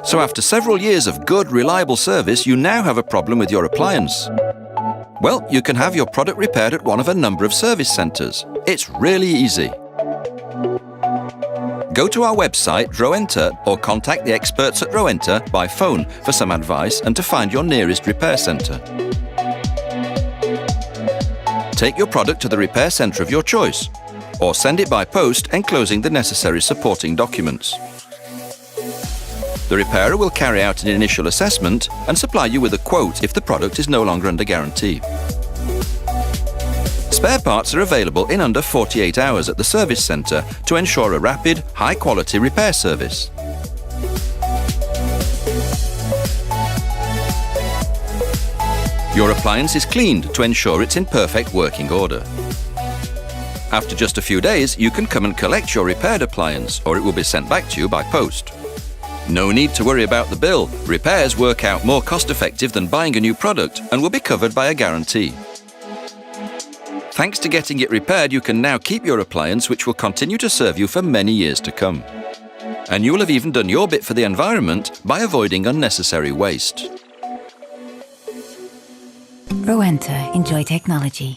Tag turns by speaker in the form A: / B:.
A: So after several years of good, reliable service, you now have a problem with your appliance. Well, you can have your product repaired at one of a number of service centres. It's really easy. Go to our website, Rowenta, or contact the experts at Rowenta by phone for some advice and to find your nearest repair centre. Take your product to the repair centre of your choice, or send it by post enclosing the necessary supporting documents. The repairer will carry out an initial assessment and supply you with a quote if the product is no longer under guarantee. Spare parts are available in under 48 hours at the service centre to ensure a rapid, high-quality repair service. Your appliance is cleaned to ensure it's in perfect working order. After just a few days, you can come and collect your repaired appliance, or it will be sent back to you by post. No need to worry about the bill. Repairs work out more cost-effective than buying a new product and will be covered by a guarantee. Thanks to getting it repaired, you can now keep your appliance, which will continue to serve you for many years to come. And you will have even done your bit for the environment by avoiding unnecessary waste.
B: Rowenta, enjoy technology.